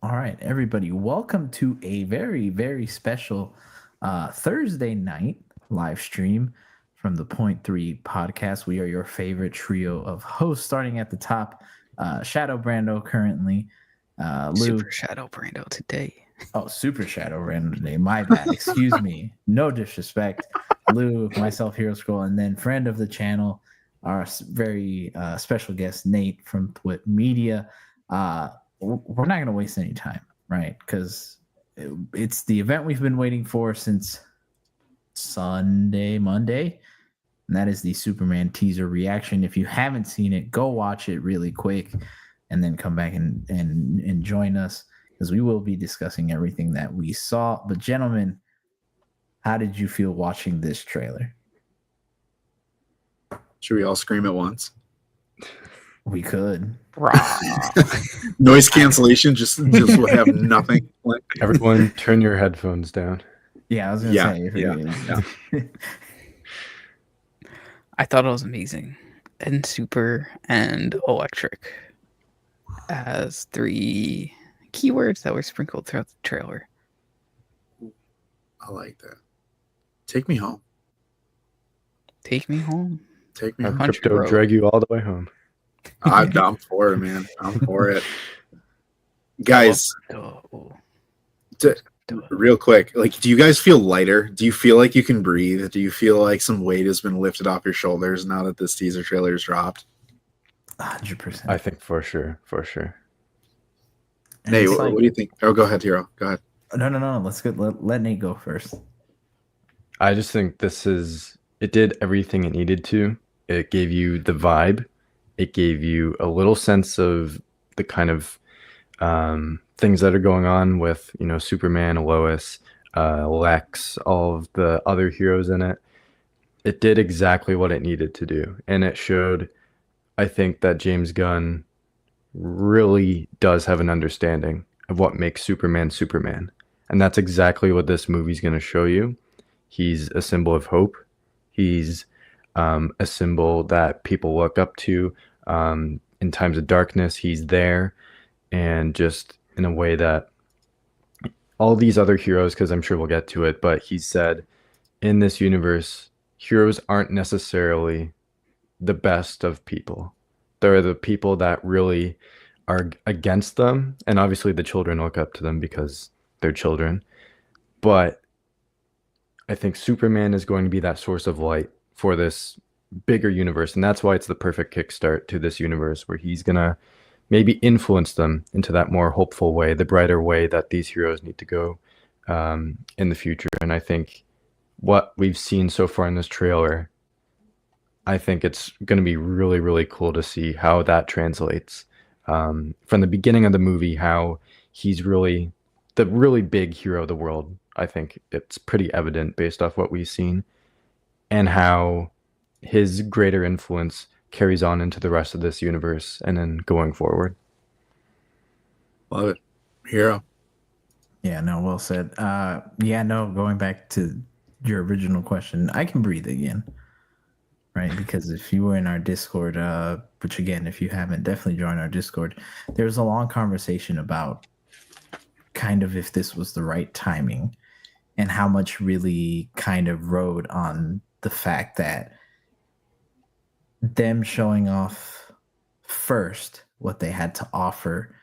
All right, everybody, welcome to a very, very special Thursday night live stream from the Point Three podcast. We are your favorite trio of hosts, starting at the top. Shadow Brando currently. Lou. Super Shadow Brando today. Oh, Super Shadow Brando today. My bad. Excuse me. No disrespect. Lou, myself, Hero Scroll, and then friend of the channel, our very special guest, Nate from Twit Media. We're not going to waste any time, right? Because it's the event we've been waiting for since Monday, and that is the Superman teaser reaction. If you haven't seen it, go watch it really quick and then come back and join us, because we will be discussing everything that we saw. But gentlemen, how did you feel watching this trailer? Should we all scream at once? We could. Noise cancellation, just will have nothing. Everyone turn your headphones down. Yeah, I was gonna say. Yeah. I thought it was amazing and super and electric as three keywords that were sprinkled throughout the trailer. I like that. Take me home. Take me home. Take me Have home. crypto drag you all the way home. I'm for it, man. I'm for it. Guys, real quick, do you guys feel lighter? Do you feel like you can breathe? Do you feel like some weight has been lifted off your shoulders now that this teaser trailer is dropped? 100%. I think for sure. Nate, what do you think? Oh, go ahead, Hero. Go ahead. No. Let's go. Let Nate go first. I just think it did everything it needed to. It gave you the vibe. It gave you a little sense of the kind of things that are going on with, Superman, Lois, Lex, all of the other heroes in it. It did exactly what it needed to do. And it showed, I think, that James Gunn really does have an understanding of what makes Superman Superman. And that's exactly what this movie's going to show you. He's a symbol of hope. He's a symbol that people look up to in times of darkness. He's there, and just in a way that all these other heroes, because I'm sure we'll get to it, but he said in this universe, heroes aren't necessarily the best of people. They're the people that really are against them, and obviously the children look up to them because they're children. But I think Superman is going to be that source of light for this bigger universe, and that's why it's the perfect kickstart to this universe, where he's gonna maybe influence them into that more hopeful way, the brighter way that these heroes need to go in the future. And I think what we've seen so far in this trailer, I think it's going to be really, really cool to see how that translates from the beginning of the movie, how he's really the really big hero of the world. I think it's pretty evident based off what we've seen, and how his greater influence carries on into the rest of this universe and then going forward. Love it. Hero. Yeah, no, well said. Going back to your original question, I can breathe again, right? Because if you were in our Discord, which again, if you haven't, definitely join our Discord, there was a long conversation about kind of if this was the right timing, and how much really kind of rode on the fact that them showing off first what they had to offer.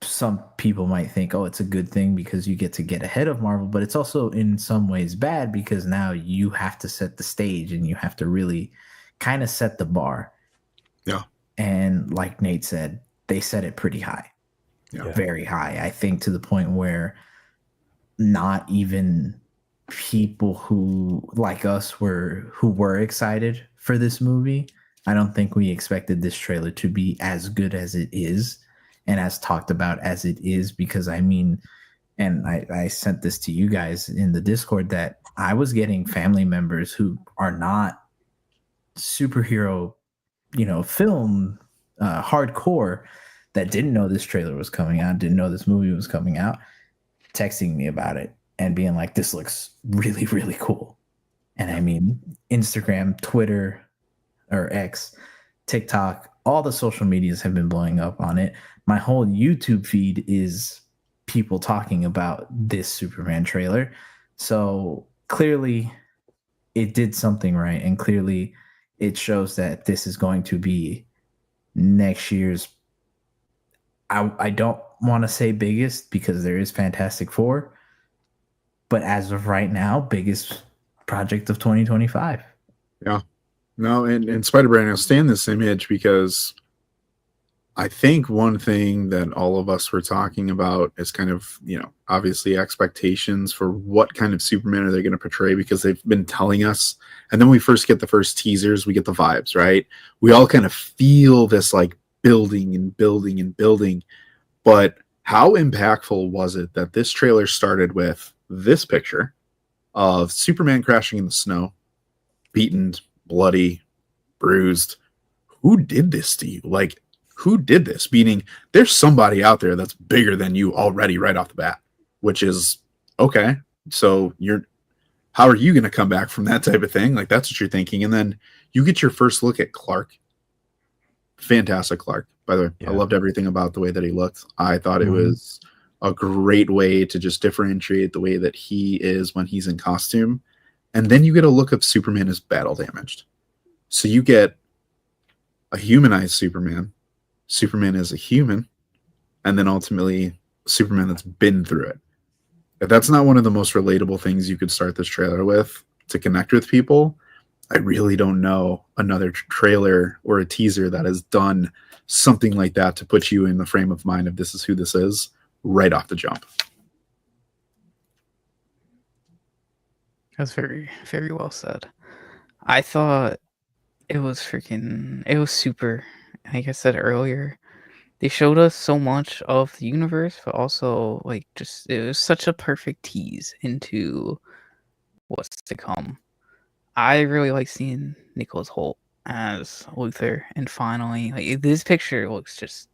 Some people might think, oh, it's a good thing because you get ahead of Marvel, but it's also in some ways bad because now you have to set the stage and you have to really kind of set the bar. Yeah. And like Nate said, they set it pretty high. Yeah. Very high. I think to the point where not even people who like us who were excited for this movie, I don't think we expected this trailer to be as good as it is and as talked about as it is, because I mean, and I sent this to you guys in the Discord, that I was getting family members who are not superhero, film hardcore, that didn't know this trailer was coming out, didn't know this movie was coming out, texting me about it and being like, this looks really, really cool. And I mean, Instagram, Twitter, or X, TikTok, all the social medias have been blowing up on it. My whole YouTube feed is people talking about this Superman trailer. So clearly it did something right, and clearly it shows that this is going to be next year's, I don't want to say biggest, because there is Fantastic Four, but as of right now, biggest project of 2025. Yeah. No, and Spider-Man will stay in this image because I think one thing that all of us were talking about is kind of, obviously expectations for what kind of Superman are they going to portray, because they've been telling us. And then we first get the first teasers, we get the vibes, right? We all kind of feel this like building and building and building. But how impactful was it that this trailer started with this picture of Superman crashing in the snow, beaten, bloody, bruised? Who did this to you? Like, who did this? Meaning there's somebody out there that's bigger than you already right off the bat, which is okay. So how are you going to come back from that type of thing? Like, that's what you're thinking. And then you get your first look at Clark. Fantastic Clark, by the way. Yeah. I loved everything about the way that he looked. I thought it was a great way to just differentiate the way that he is when he's in costume. And then you get a look of Superman as battle damaged. So you get a humanized Superman as a human, and then ultimately Superman that's been through it. If that's not one of the most relatable things you could start this trailer with to connect with people, I really don't know another trailer or a teaser that has done something like that to put you in the frame of mind of this is who this is right off the jump. That's very, very well said. I thought it was super. Like I said earlier, they showed us so much of the universe, but also it was such a perfect tease into what's to come. I really like seeing Nicholas Hoult as Luthor, and finally, this picture looks just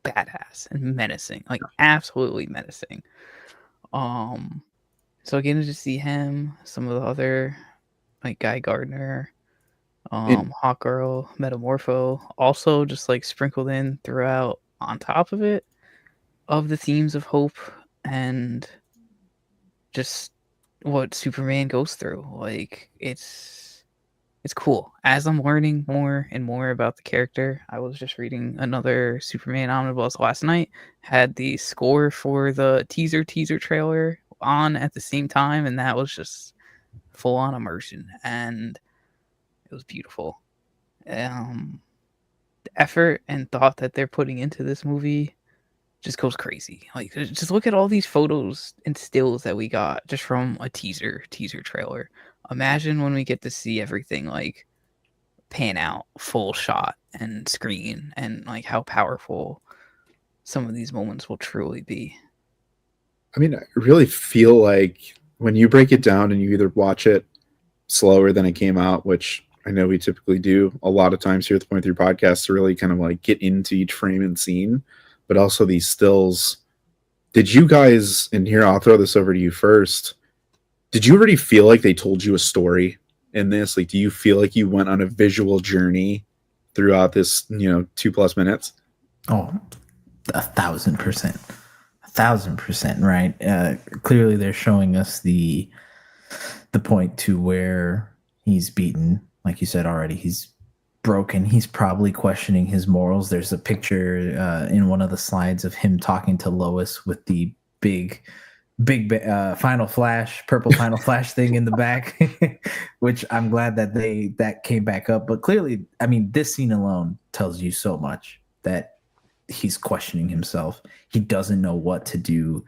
badass and menacing, absolutely menacing. So getting to see him, some of the other Guy Gardner, HawkGirl, Metamorpho, also just sprinkled in throughout on top of it, of the themes of hope and just what Superman goes through. It's cool. As I'm learning more and more about the character, I was just reading another Superman omnibus last night, had the score for the teaser trailer on at the same time, and that was just full on immersion, and it was beautiful. The effort and thought that they're putting into this movie just goes crazy. Just look at all these photos and stills that we got just from a teaser trailer. Imagine when we get to see everything pan out, full shot and screen, and how powerful some of these moments will truly be. I mean, I really feel like when you break it down and you either watch it slower than it came out, which I know we typically do a lot of times here at the Point Through Podcast to really kind of get into each frame and scene, but also these stills. Did you guys, and here I'll throw this over to you first, did you already feel like they told you a story in this? Do you feel like you went on a visual journey throughout this, 2+ minutes? Oh, 1,000%. 1,000%, right? Clearly they're showing us the point to where he's beaten. Like you said already, he's broken. He's probably questioning his morals. There's a picture in one of the slides of him talking to Lois with the big Final Flash, purple Final Flash thing in the back, which I'm glad that came back up. But clearly, I mean, this scene alone tells you so much that he's questioning himself. He doesn't know what to do.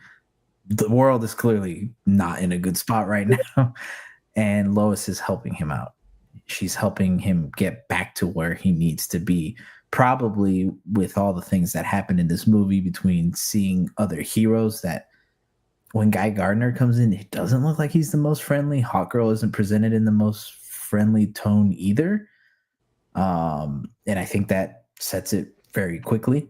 The world is clearly not in a good spot right now. And Lois is helping him out. She's helping him get back to where he needs to be. Probably with all the things that happen in this movie, between seeing other heroes, that when Guy Gardner comes in, it doesn't look like he's the most friendly. HawkGirl isn't presented in the most friendly tone either. And I think that sets it very quickly.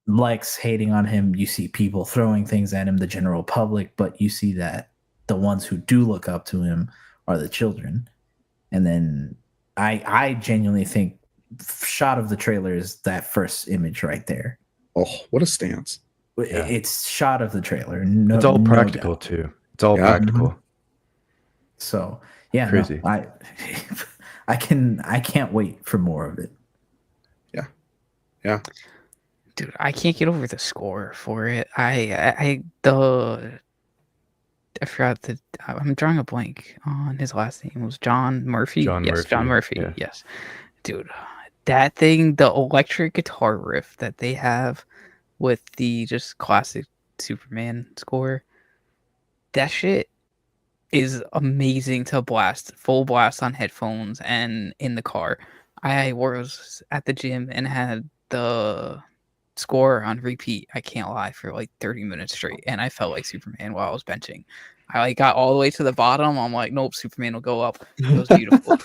Lex hating on him, you see people throwing things at him, the general public, but you see that the ones who do look up to him are the children. And then I genuinely think shot of the trailer is that first image right there. Oh, what a stance! Yeah. It's shot of the trailer. No, It's all no practical doubt. too. It's all Yeah. practical. So yeah, Crazy. no, I can't wait for more of it. Yeah. Dude, I can't get over the score for it. I forgot that I'm drawing a blank on his last name. It was John Murphy. John Yes, John Murphy, Murphy. yeah. Yes, dude, that thing, the electric guitar riff that they have with the just classic Superman score, that shit is amazing to blast, full blast on headphones and in the car. I was at the gym and had the score on repeat, I can't lie, for like 30 minutes straight, and I felt like Superman while I was benching. I like got all the way to the bottom. I'm like, nope, Superman will go up. It was beautiful.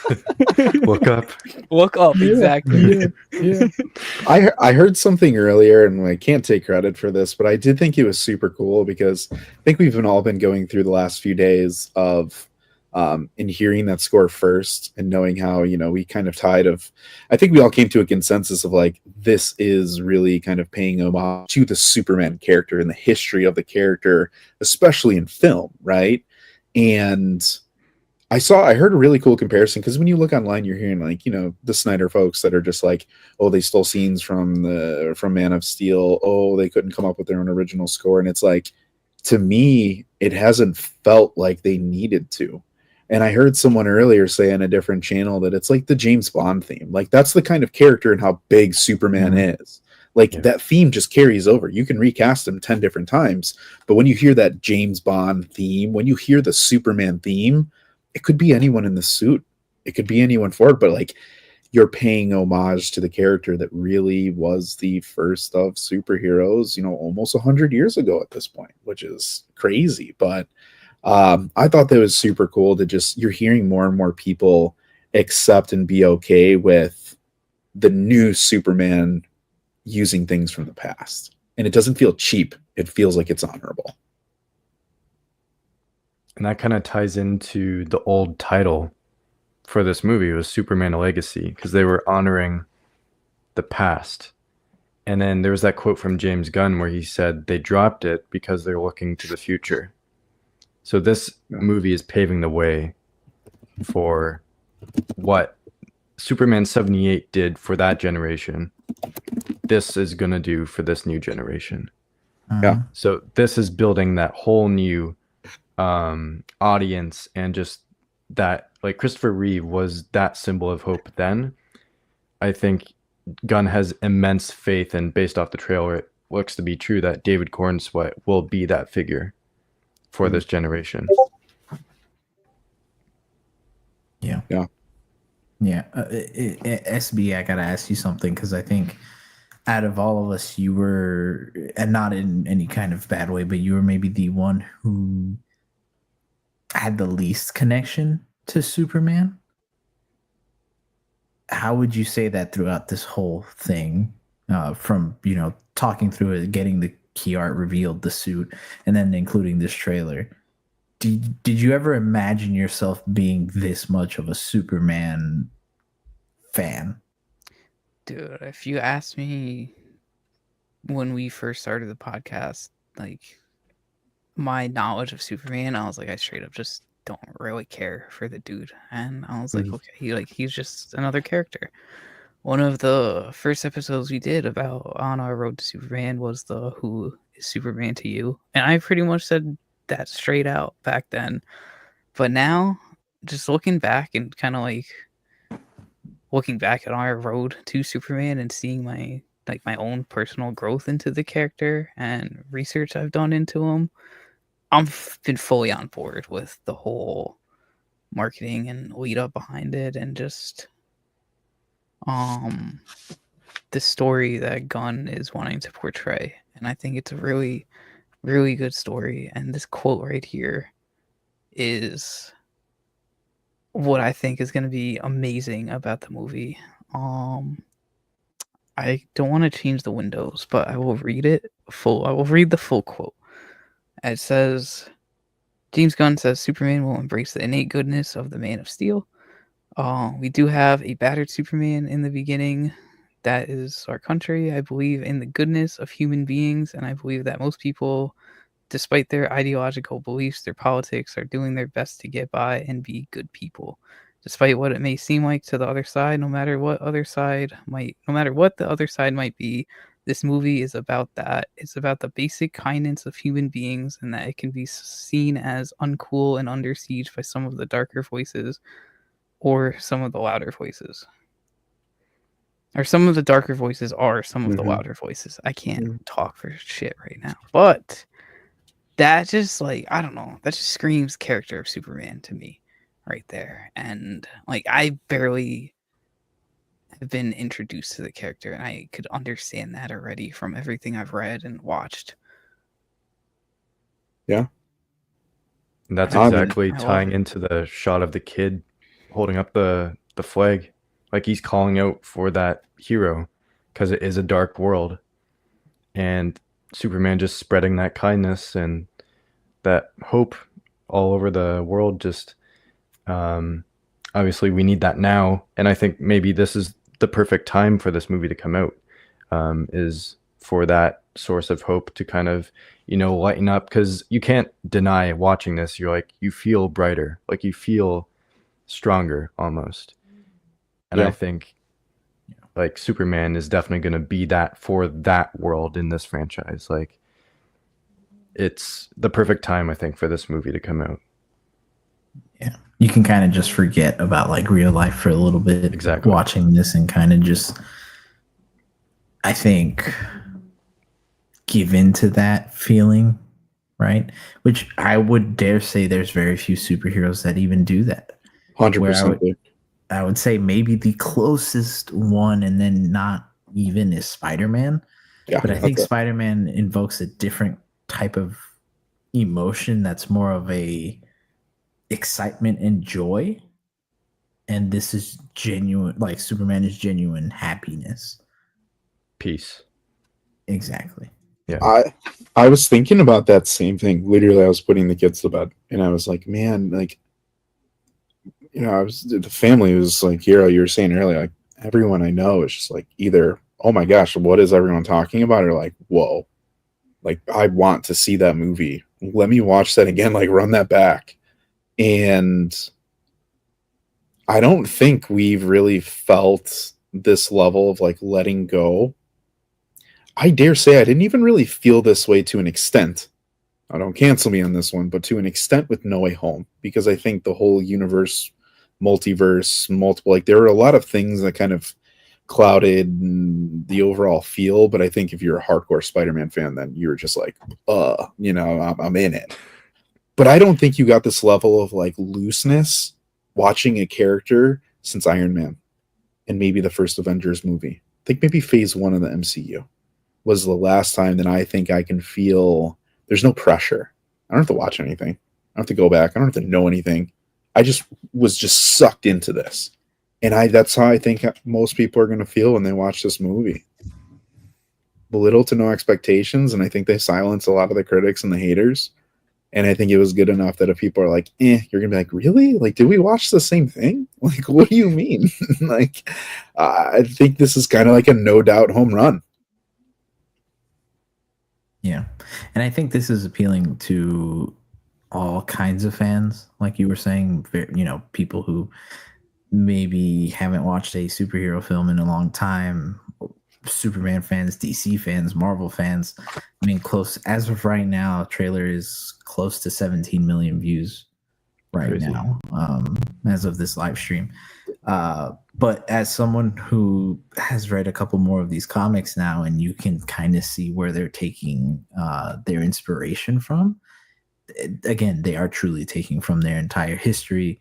Look up. Look up, Yeah, exactly. Yeah. I heard something earlier, and I can't take credit for this, but I did think it was super cool because I think we've all been going through the last few days of in hearing that score first and knowing how, we kind of I think we all came to a consensus of like, this is really kind of paying homage to the Superman character and the history of the character, especially in film, right? And I heard a really cool comparison because when you look online, you're hearing like, the Snyder folks that are just like, oh, they stole scenes from Man of Steel. Oh, they couldn't come up with their own original score. And it's like, to me, it hasn't felt like they needed to. And I heard someone earlier say on a different channel that it's like the James Bond theme. Like that's the kind of character and how big Superman is. Like that theme just carries over. You can recast him 10 different times. But when you hear that James Bond theme, when you hear the Superman theme, it could be anyone in the suit. It could be anyone for it. But like you're paying homage to the character that really was the first of superheroes, almost 100 years ago at this point, which is crazy. But I thought that was super cool to just, you're hearing more and more people accept and be okay with the new Superman using things from the past. And it doesn't feel cheap. It feels like it's honorable. And that kind of ties into the old title for this movie. It was Superman: A Legacy, because they were honoring the past. And then there was that quote from James Gunn where he said they dropped it because they're looking to the future. So this movie is paving the way for what Superman 78 did for that generation. This is going to do for this new generation. Yeah. So this is building that whole new audience, and just that, like, Christopher Reeve was that symbol of hope then. I think Gunn has immense faith, and based off the trailer, it looks to be true that David Cornsweet will be that figure for this generation. Yeah. SB, I gotta ask you something, because I think out of all of us, you were, and not in any kind of bad way, but you were maybe the one who had the least connection to Superman. How would you say that throughout this whole thing, from talking through it, getting the key art revealed, the suit, and then including this trailer? Did you ever imagine yourself being this much of a Superman fan? Dude, if you asked me when we first started the podcast, like my knowledge of Superman, I was like, I straight up just don't really care for the dude. And I was like, okay, he's just another character. One of the first episodes we did about on our road to Superman was the Who is Superman to You? And I pretty much said that straight out back then. But now, just looking back and kind of like looking back at our road to Superman and seeing my own personal growth into the character and research I've done into him, I've been fully on board with the whole marketing and lead up behind it, and just the story that Gunn is wanting to portray. And I think it's a really, really good story. And this quote right here is what I think is going to be amazing about the movie. I don't want to change the windows, but I will read it full. I will read the full quote. It says, James Gunn says Superman will embrace the innate goodness of the Man of Steel. We do have a battered Superman in the beginning. That is our country. I believe in the goodness of human beings, and I believe that most people, despite their ideological beliefs, their politics, are doing their best to get by and be good people. Despite what it may seem like to the other side, no matter what the other side might be, this movie is about that. It's about the basic kindness of human beings, and that it can be seen as uncool and under siege by some of the darker voices or some of the louder voices. Or some of the darker voices are some of the louder voices. I can't talk for shit right now. But that just, like, I don't know, that just screams character of Superman to me right there. And like, I barely have been introduced to the character, and I could understand that already from everything I've read and watched. Yeah. And that's I love exactly it. I love tying it. into the shot of the kid holding up the flag. Like he's calling out for that hero because it is a dark world. And Superman just spreading that kindness and that hope all over the world. Just obviously we need that now. And I think maybe this is the perfect time for this movie to come out, is for that source of hope to kind of, lighten up, because you can't deny watching this. You're like, you feel brighter, like you feel stronger almost. And Yeah. I think like Superman is definitely going to be that for that world in this franchise. Like it's the perfect time, I think, for this movie to come out. Yeah. You can kind of just forget about like real life for a little bit. Exactly. Watching this and kind of just, I think, give into that feeling, right? Which I would dare say there's very few superheroes that even do that. 100%. I would say maybe the closest one, and then not even, is Spider-Man. Yeah, but I think Spider-Man invokes a different type of emotion that's more of a excitement and joy. And this is genuine, like Superman is genuine happiness. Peace. Exactly. Yeah. I was thinking about that same thing. Literally, I was putting the kids to bed, and I was like, man, like, the family was like, Hero, you were saying earlier, like, everyone I know is just like either, oh my gosh, what is everyone talking about? Or like, whoa, like, I want to see that movie. Let me watch that again, like, run that back. And I don't think we've really felt this level of like letting go. I dare say I didn't even really feel this way to an extent. I don't cancel me on this one, but to an extent with No Way Home, because I think the whole universe, multiverse, multiple, like there were a lot of things that kind of clouded the overall feel. But I think if you're a hardcore Spider-Man fan, then you're just like, I'm in it. But I don't think you got this level of like looseness watching a character since Iron Man and maybe the first Avengers movie. I think maybe phase 1 of the MCU was the last time that I think I can feel there's no pressure. I don't have to watch anything. I don't have to go back. I don't have to know anything. I just was just sucked into this. And that's how I think most people are going to feel when they watch this movie. Little to no expectations, and I think they silence a lot of the critics and the haters. And I think it was good enough that if people are like, you're going to be like, really? Like, did we watch the same thing? Like, what do you mean? Like, I think this is kind of like a no doubt home run. Yeah. And I think this is appealing to all kinds of fans. Like you were saying, people who maybe haven't watched a superhero film in a long time, Superman fans, DC fans, Marvel fans. I mean, close as of right now, trailer is close to 17 million views right Crazy. now, as of this live stream. But as someone who has read a couple more of these comics now, and you can kind of see where they're taking their inspiration from, again, they are truly taking from their entire history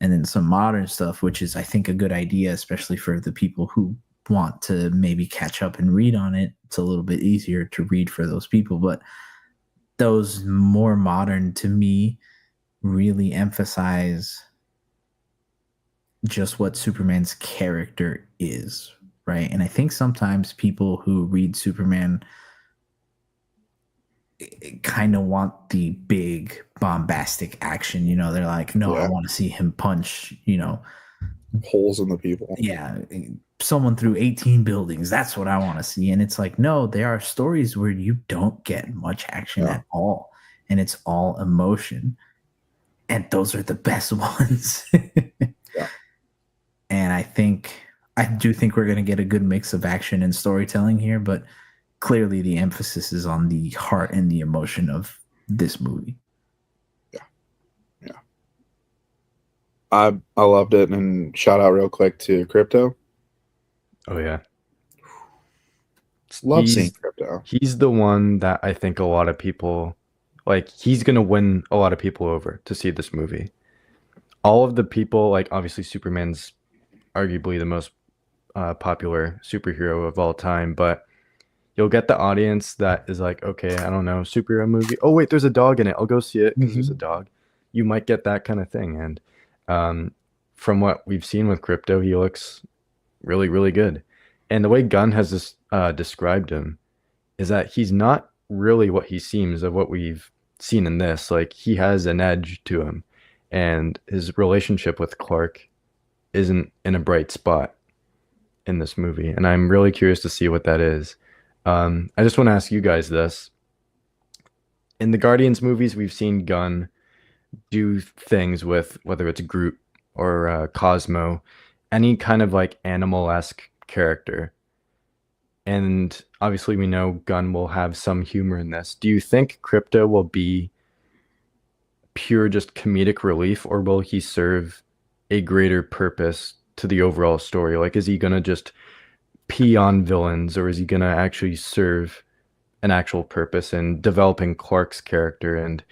and then some modern stuff, which is, I think, a good idea, especially for the people who want to maybe catch up and read on it. It's a little bit easier to read for those people, but those more modern, to me, really emphasize just what Superman's character is, right? And I think sometimes people who read Superman kind of want the big bombastic action. They're like, no, I want to see him punch, holes in the people. Yeah, someone through 18 buildings. That's what I want to see. And it's like, no, there are stories where you don't get much action at all, and it's all emotion. And those are the best ones. Yeah. And I do think we're going to get a good mix of action and storytelling here, but clearly the emphasis is on the heart and the emotion of this movie. I loved it, and shout out real quick to Crypto. Oh yeah. Love seeing Crypto. He's the one that I think a lot of people like. He's gonna win a lot of people over to see this movie. All of the people, like obviously Superman's arguably the most popular superhero of all time, but you'll get the audience that is like, okay, I don't know, superhero movie. Oh wait, there's a dog in it. I'll go see it because there's a dog. You might get that kind of thing, and from what we've seen with Crypto, he looks really, really good. And the way Gunn has this, described him is that he's not really what he seems of what we've seen in this. Like, he has an edge to him, and his relationship with Clark isn't in a bright spot in this movie. And I'm really curious to see what that is. I just want to ask you guys this. In the Guardians movies, we've seen Gunn do things with, whether it's Groot or Cosmo, any kind of like animal-esque character. And obviously we know Gunn will have some humor in this. Do you think Crypto will be pure just comedic relief, or will he serve a greater purpose to the overall story? Like, is he gonna just pee on villains, or is he gonna actually serve an actual purpose in developing Clark's character and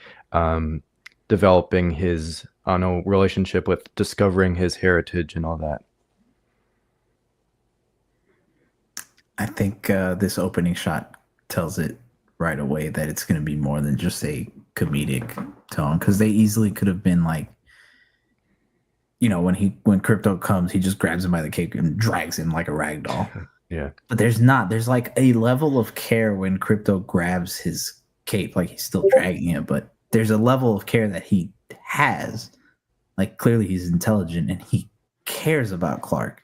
developing his, I don't know, relationship with discovering his heritage and all that? I think this opening shot tells it right away that it's going to be more than just a comedic tone, because they easily could have been like, you know, when Crypto comes, he just grabs him by the cape and drags him like a rag doll. Yeah. But there's like a level of care when Crypto grabs his cape, like he's still dragging it, but there's a level of care that he has. Like, clearly he's intelligent and he cares about Clark.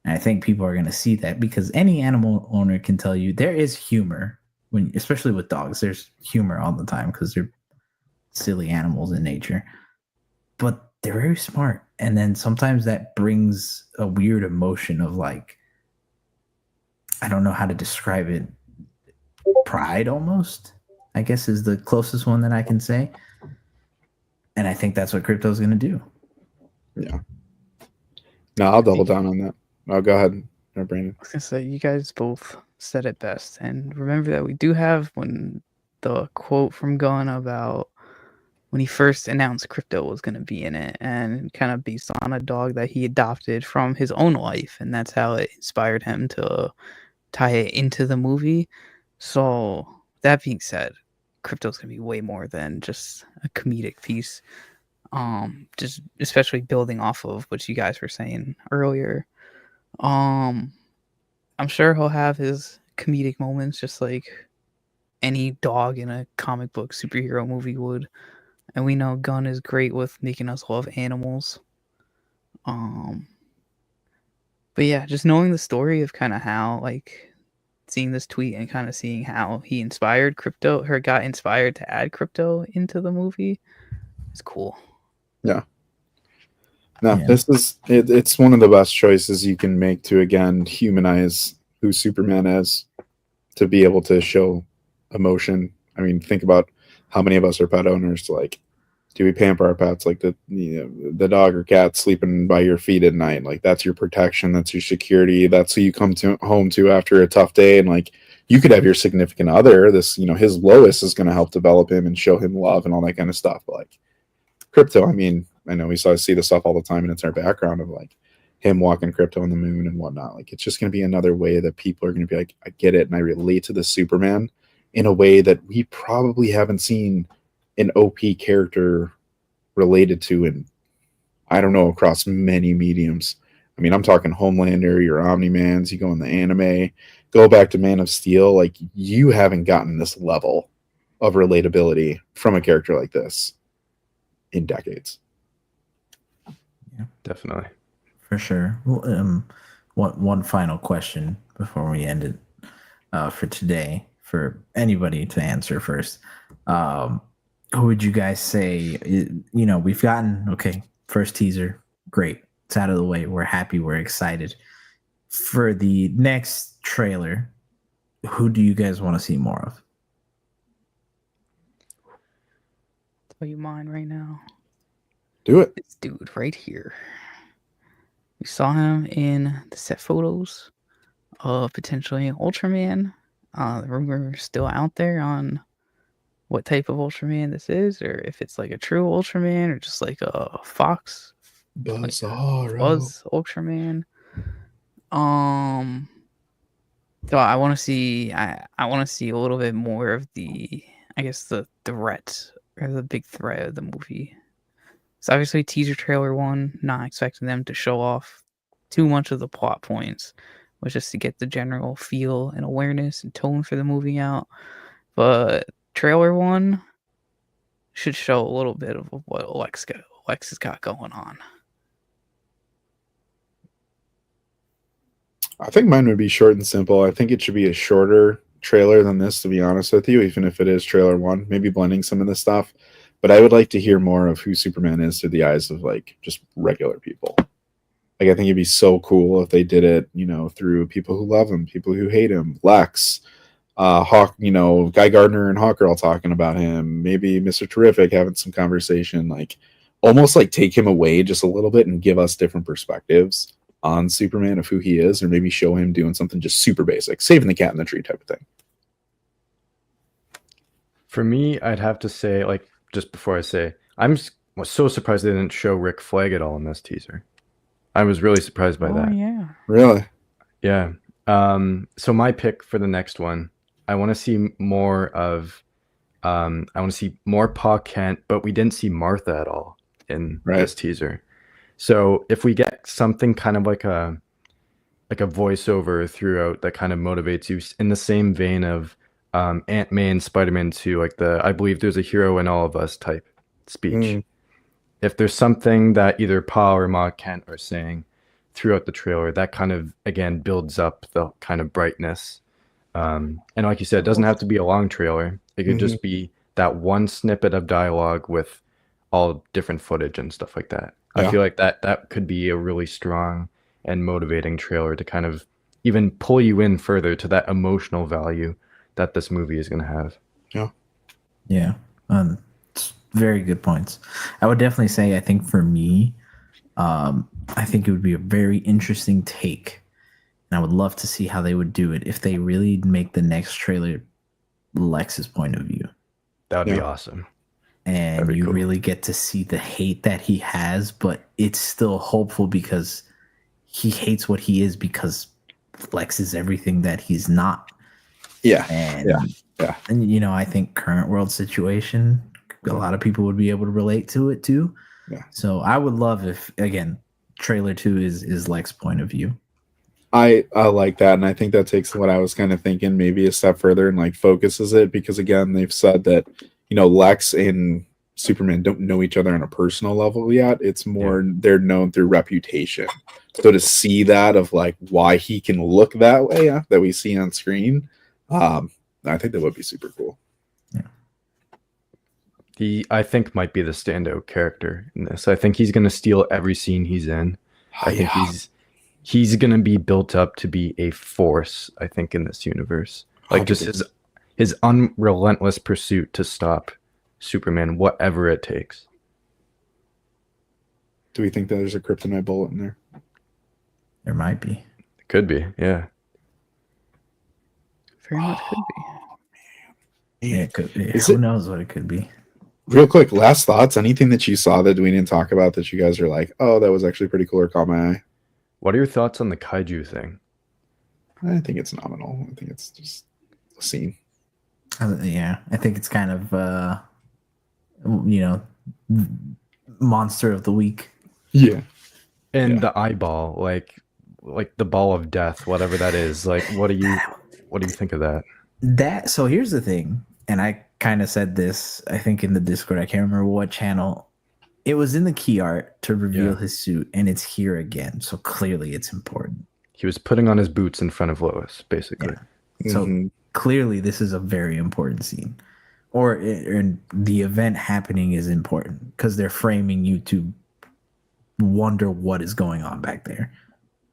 And I think people are going to see that, because any animal owner can tell you there is humor, when, especially with dogs. There's humor all the time because they're silly animals in nature. But they're very smart. And then sometimes that brings a weird emotion of, like, I don't know how to describe it. Pride, almost, I guess, is the closest one that I can say. And I think that's what Crypto's going to do. Yeah. No, I'll double down on that. Oh, go ahead, Brandon. I was gonna say, you guys both said it best, and remember that we do have the quote from Gunn about when he first announced Crypto was going to be in it, and kind of based on a dog that he adopted from his own life, and that's how it inspired him to tie it into the movie. So that being said, Crypto's going to be way more than just a comedic piece. Just especially building off of what you guys were saying earlier. I'm sure he'll have his comedic moments, just like any dog in a comic book superhero movie would. And we know Gunn is great with making us love animals. But yeah, just knowing the story of kind of how, like, seeing this tweet and kind of seeing how he inspired Crypto, or got inspired to add Crypto into the movie, is cool. Yeah. No, this is it's one of the best choices you can make to, again, humanize who Superman is, to be able to show emotion. I mean, think about how many of us are pet owners. Like, do we pamper our pets? Like the dog or cat sleeping by your feet at night. Like, that's your protection. That's your security. That's who you come home to after a tough day. And, like, you could have your significant other. This, you know, his Lois is going to help develop him and show him love and all that kind of stuff. But, like, Crypto, I mean, I know we see this stuff all the time, and it's our background of, like, him walking Crypto on the moon and whatnot. Like, it's just going to be another way that people are going to be like, I get it, and I relate to the Superman in a way that we probably haven't seen an OP character related to in, I don't know, across many mediums. I mean, I'm talking Homelander, your Omni-Mans, you go in the anime, go back to Man of Steel, like, you haven't gotten this level of relatability from a character like this in decades. Yeah, definitely. For sure. Well, one final question before we end it for today, for anybody to answer first. Who would you guys say? We've gotten first teaser, great. It's out of the way. We're happy. We're excited for the next trailer. Who do you guys want to see more of? Tell you mine right now. Do it. This dude right here. We saw him in the set photos of potentially Ultraman. The rumor is still out there on what type of Ultraman this is, or if it's like a true Ultraman, or just like a Fox Buzz Ultraman. So I want to see. I want to see a little bit more of the threat, or the big threat of the movie. So obviously teaser trailer 1, not expecting them to show off too much of the plot points, was just to get the general feel and awareness and tone for the movie out. But trailer 1 should show a little bit of what Lex has got going on. I think mine would be short and simple. I think it should be a shorter trailer than this, to be honest with you, even if it is trailer 1, maybe blending some of this stuff. But I would like to hear more of who Superman is through the eyes of like just regular people. Like, I think it'd be so cool if they did it, through people who love him, people who hate him, Lex, Hawk, Guy Gardner and HawkGirl talking about him, maybe Mr. Terrific having some conversation, like almost like take him away just a little bit and give us different perspectives on Superman of who he is, or maybe show him doing something just super basic, saving the cat in the tree type of thing. For me, I'd have to say, like, just before I say, was so surprised they didn't show Rick Flag at all in this teaser. I was really surprised by that. Yeah. Really? Yeah. So my pick for the next one, I want to see more of, I want to see more Pa Kent, but we didn't see Martha at all in this teaser. So if we get something kind of like a voiceover throughout that kind of motivates you in the same vein of Ant-Man and Spider-Man 2, like the I believe there's a hero in all of us type speech. If there's something that either Pa or Ma Kent are saying throughout the trailer, that kind of, again, builds up the kind of brightness. And like you said, it doesn't have to be a long trailer. It could just be that one snippet of dialogue with all different footage and stuff like that. I feel like that could be a really strong and motivating trailer to kind of even pull you in further to that emotional value that this movie is going to have. Yeah. It's very good points. I would definitely say, I think for me, I think it would be a very interesting take. And I would love to see how they would do it if they really make the next trailer Lex's point of view. That would be awesome. And you really get to see the hate that he has, but it's still hopeful because he hates what he is because Lex is everything that he's not. Yeah. And I think current world situation, a lot of people would be able to relate to it too. Yeah. So I would love if, again, trailer 2 is Lex's point of view. I like that, and I think that takes what I was kind of thinking maybe a step further and like focuses it, because again, they've said that Lex and Superman don't know each other on a personal level yet. It's more they're known through reputation. So to see that of like why he can look that way that we see on screen, I think that would be super cool. He, I think, might be the standout character in this. I think he's going to steal every scene he's in. I think he's going to be built up to be a force, I think, in this universe. Like just his unrelentless pursuit to stop Superman, whatever it takes. Do we think that there's a kryptonite bullet in there? There might be. It could be, yeah. Very much could be. Yeah, it could be. Who knows what it could be? Real quick, last thoughts. Anything that you saw that we didn't talk about that you guys are like, oh, that was actually pretty cool or caught my eye? What are your thoughts on the kaiju thing? I think it's nominal. I think it's just a scene. Yeah, I think it's kind of, monster of the week. Yeah. And the eyeball, like the ball of death, whatever that is. Like, what do you think of that? So here's the thing, and I kind of said this, I think, in the Discord. I can't remember what channel it was in the key art to reveal Yeah. his suit, and it's here again. So clearly, it's important. He was putting on his boots in front of Lois, basically. Yeah. So clearly, this is a very important scene, or the event happening is important because they're framing you to wonder what is going on back there.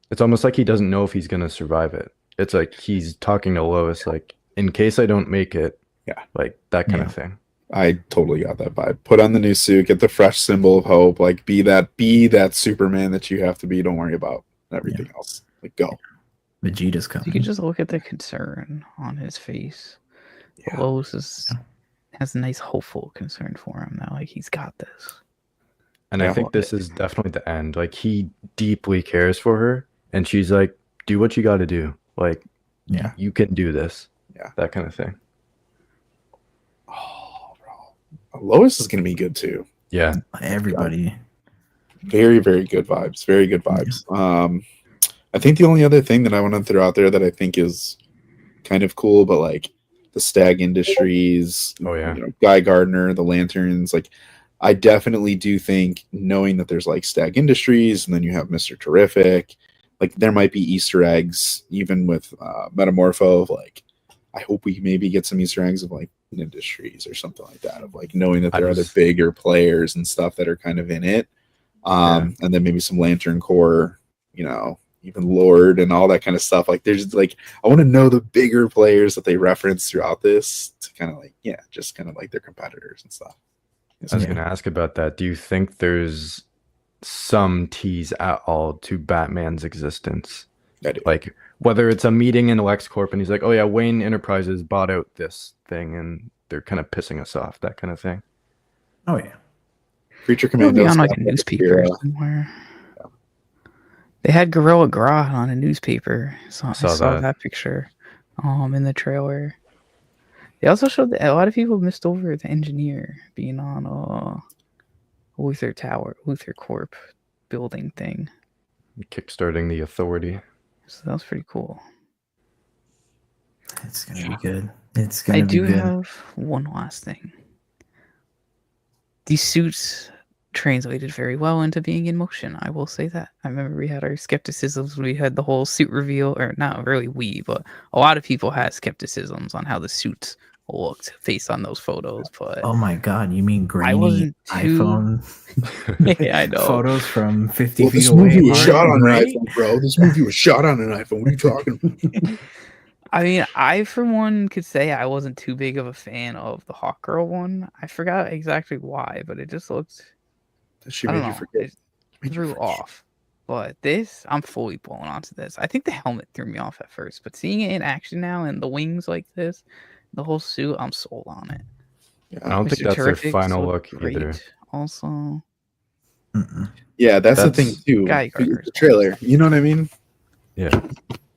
It's almost like he doesn't know if he's going to survive it. It's like he's talking to Lois, like, in case I don't make it. Yeah. Like that kind of thing. I totally got that vibe. Put on the new suit, get the fresh symbol of hope, like be that Superman that you have to be. Don't worry about everything else. Like go. Vegeta's coming. You can just look at the concern on his face. Yeah. Lois has a nice hopeful concern for him now. Like he's got this. And I think this is definitely the end. Like he deeply cares for her, and she's like, "Do what you got to do. Like, you can do this." Yeah, that kind of thing. Oh, bro, Lois is gonna be good too. Yeah, everybody. Very, very good vibes. Very good vibes. I think the only other thing that I want to throw out there that I think is kind of cool, but like the Stag Industries, Guy Gardner, the Lanterns, like. I definitely do think knowing that there's like Stag Industries and then you have Mr. Terrific, like there might be Easter eggs even with Metamorpho of like, I hope we maybe get some Easter eggs of like Industries or something like that, of like knowing that there are other bigger players and stuff that are kind of in it. And then maybe some Lantern Corps, even Lord and all that kind of stuff. Like there's like, I want to know the bigger players that they reference throughout this to kind of like, just kind of like their competitors and stuff. I was going to ask about that. Do you think there's some tease at all to Batman's existence? Like whether it's a meeting in LexCorp and he's like, "Oh yeah, Wayne Enterprises bought out this thing and they're kind of pissing us off," that kind of thing. Oh yeah, Creature Commandos on like a newspaper somewhere. Yeah. They had Gorilla Grodd on a newspaper, so I saw that picture, in the trailer. They also showed that a lot of people missed over the engineer being on Luthor Corp building thing. Kickstarting the Authority. So that was pretty cool. It's going to be good. It's going to be good. I do have one last thing. These suits translated very well into being in motion. I will say that. I remember we had our skepticisms. We had the whole suit reveal, or not really but a lot of people had skepticisms on how the suits looked based on those photos. But oh my god, you mean grainy iPhone? Yeah, I know. Photos from 50 feet this away. Movie was shot on an iPhone, bro. This movie was shot on an iPhone. What are you talking about? I mean, I for one could say I wasn't too big of a fan of the HawkGirl one. I forgot exactly why, but it just looked. She made you forget. It threw off. But this, I'm fully blown onto this. I think the helmet threw me off at first, but seeing it in action now and the wings like this, the whole suit, I'm sold on it. Yeah, I don't think that's their final look either. Also, yeah, that's the thing too. The trailer, you know what I mean? Yeah.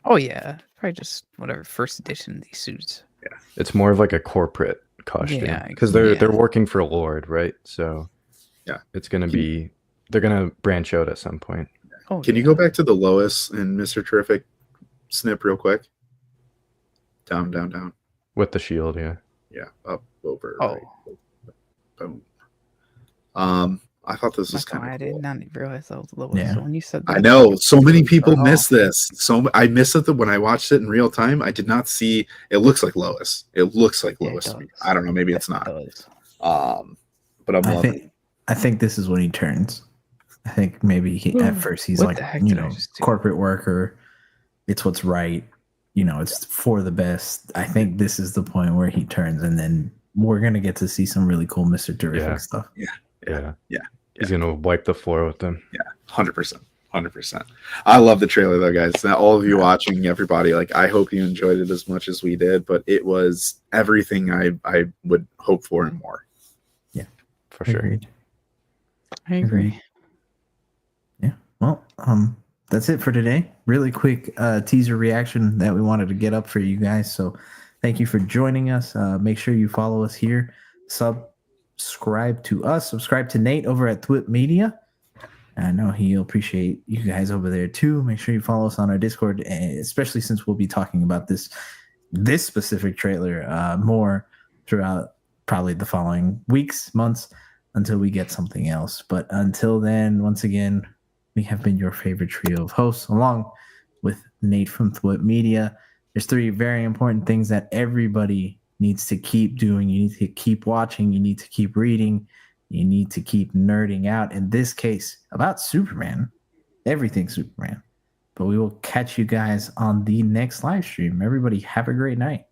Oh yeah, probably just whatever first edition of these suits. Yeah, it's more of like a corporate costume because they're working for Lord, right? So yeah, it's gonna be they're gonna branch out at some point. Oh, can you go back to the Lois and Mr. Terrific snip real quick? Down, down, down. With the shield, yeah. Yeah, up, over. Oh. Right. Boom. I thought this was kind of cool. I did not realize that was Lois. Yeah. So when you said that, I know so many people miss this. I missed it when I watched it in real time. I did not see. It looks like Lois. It looks like Lois to me. I don't know. Maybe it's not. But I'm loving. I think this is when he turns. I think maybe at first he's like, corporate worker. It's what's right. It's for the best. I think this is the point where he turns, and then we're gonna get to see some really cool Mr. Terrific stuff. Yeah. He's gonna wipe the floor with them. Yeah, 100%. I love the trailer though, guys. Now, all of you watching, everybody, like, I hope you enjoyed it as much as we did. But it was everything I would hope for and more. Yeah, for sure. Agreed. I agree. Yeah. Well, that's it for today. Really quick teaser reaction that we wanted to get up for you guys. So thank you for joining us. Make sure you follow us here. Subscribe to us. Subscribe to Nate over at Twit Media. I know he'll appreciate you guys over there too. Make sure you follow us on our Discord, especially since we'll be talking about this specific trailer more throughout probably the following weeks, months. until we get something else. But until then, once again, we have been your favorite trio of hosts, along with Nate from Thwip Media. There's 3 very important things that everybody needs to keep doing. You need to keep watching. You need to keep reading. You need to keep nerding out. In this case, about Superman, everything Superman. But we will catch you guys on the next live stream. Everybody, have a great night.